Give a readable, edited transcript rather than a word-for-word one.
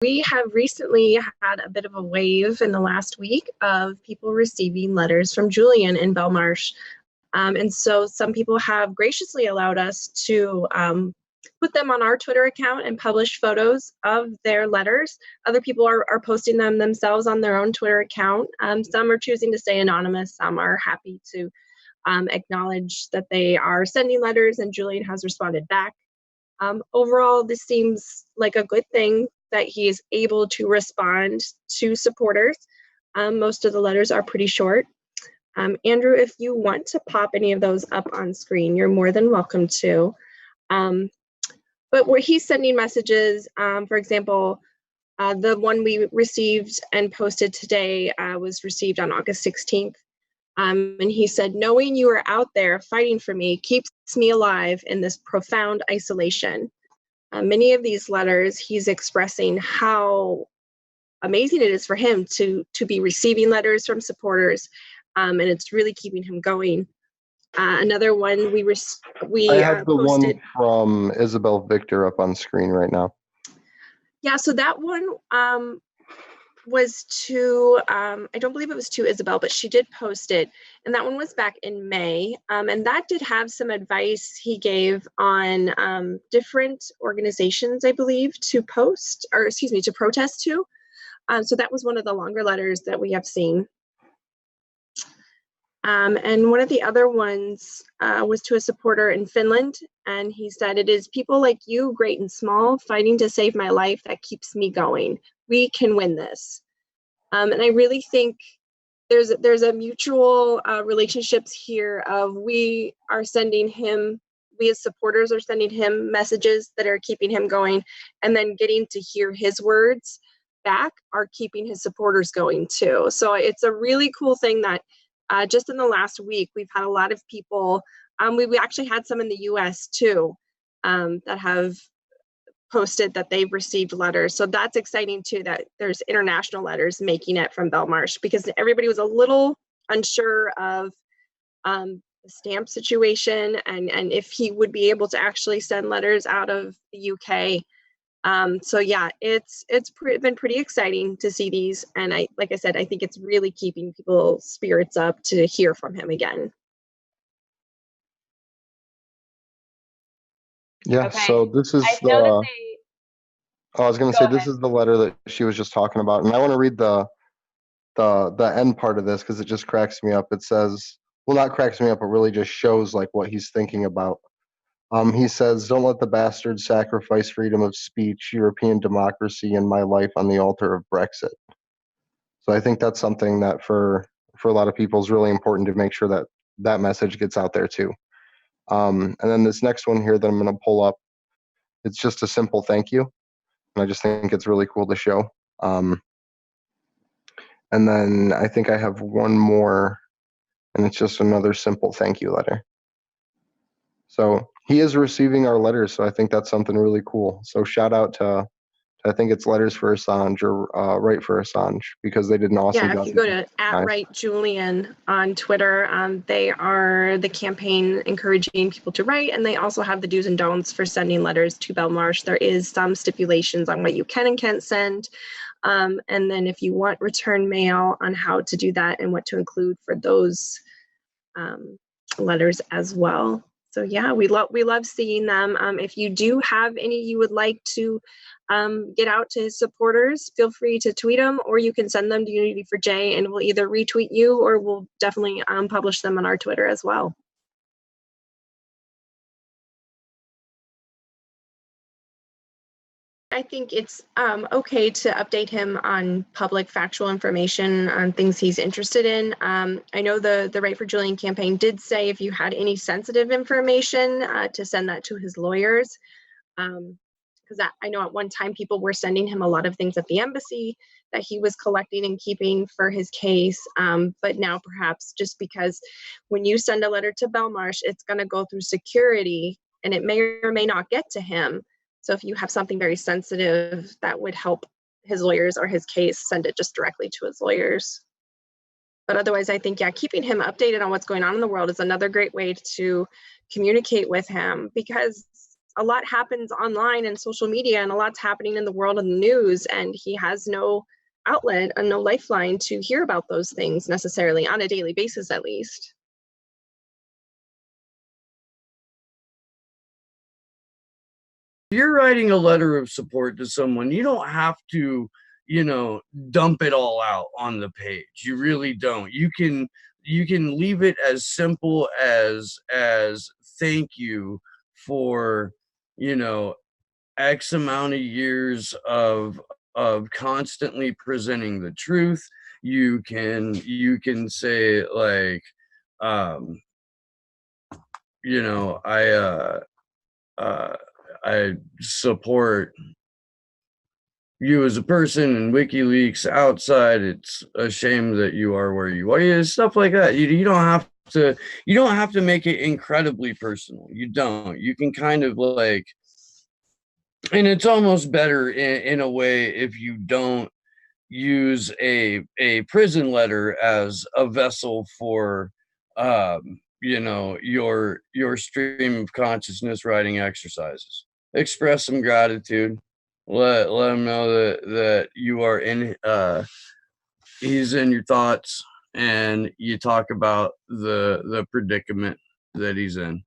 We have recently had a bit of a wave in the last week of people receiving letters from Julian in Belmarsh. And so some people have graciously allowed us to put them on our Twitter account and publish photos of their letters. Other people are posting them themselves on their own Twitter account. Some are choosing to stay anonymous. Some are happy to acknowledge that they are sending letters and Julian has responded back. Overall, this seems like a good thing that he is able to respond to supporters. Most of the letters are pretty short. Andrew, if you want to pop any of those up on screen, you're more than welcome to. But where he's sending messages, for example, the one we received and posted today was received on August 16th. And he said, knowing you are out there fighting for me keeps me alive in this profound isolation. Many of these letters, he's expressing how amazing it is for him to be receiving letters from supporters. And it's really keeping him going. Another one we I have the posted. one from Isabel Victor up on screen right now. Yeah, so that one was to, I don't believe it was to Isabel, but she did post it. And that one was back in May. And that did have some advice he gave on different organizations, I believe, to protest to. So that was one of the longer letters that we have seen. And one of the other ones was to a supporter in Finland. And he said, it is people like you, great and small, fighting to save my life that keeps me going. We can win this. And I really think there's a mutual relationships here of we as supporters are sending him messages that are keeping him going, and then getting to hear his words back are keeping his supporters going too. So it's a really cool thing that just in the last week, we've had a lot of people, we actually had some in the US too, that have posted that they've received letters. So that's exciting too, that there's international letters making it from Belmarsh, because everybody was a little unsure of the stamp situation and if he would be able to actually send letters out of the UK. So yeah, it's been pretty exciting to see these. And like I said, I think it's really keeping people's spirits up to hear from him again. Yeah, Okay. so this is I was going to say, this is the letter that she was just talking about. And I want to read the end part of this because it just cracks me up. It says, well, not cracks me up, but really just shows like what he's thinking about. He says, don't let the bastards sacrifice freedom of speech, European democracy, and my life on the altar of Brexit. So I think that's something that for a lot of people is really important to make sure that that message gets out there too. And then this next one here that I'm going to pull up, it's just a simple thank you. And I just think it's really cool to show. And then I think I have one more, and it's just another simple thank you letter. So he is receiving our letters, so I think that's something really cool. So shout out to I think it's Letters for Assange or Write for Assange, because they did an awesome job. Yeah, if you go to @Write Julian on Twitter, they are the campaign encouraging people to write, and they also have the do's and don'ts for sending letters to Belmarsh. There is some stipulations on what you can and can't send. And then if you want return mail, on how to do that and what to include for those letters as well. So yeah, we love seeing them. If you do have any you would like to get out to his supporters, feel free to tweet them, or you can send them to Unity4J and we'll either retweet you or we'll definitely publish them on our Twitter as well. I think it's okay to update him on public factual information on things he's interested in. I know the Write for Julian campaign did say if you had any sensitive information to send that to his lawyers. Because I know at one time people were sending him a lot of things at the embassy that he was collecting and keeping for his case. But now perhaps just because when you send a letter to Belmarsh, it's going to go through security and it may or may not get to him. So if you have something very sensitive that would help his lawyers or his case, send it just directly to his lawyers. But otherwise, I think, yeah, keeping him updated on what's going on in the world is another great way to communicate with him, because a lot happens online and social media, and a lot's happening in the world of the news, and he has no outlet and no lifeline to hear about those things necessarily on a daily basis, at least. If you're writing a letter of support to someone, you don't have to, dump it all out on the page. You really don't. You can leave it as simple as thank you for, X amount of years of constantly presenting the truth. You can say like, I support you as a person, and WikiLeaks outside. It's a shame that you are where you are. Yeah, stuff like that. You don't have to make it incredibly personal. You don't. You can kind of like, and it's almost better in a way if you don't use a prison letter as a vessel for your stream of consciousness writing exercises. Express some gratitude. Let him know that you are in he's in your thoughts, and you talk about the predicament that he's in.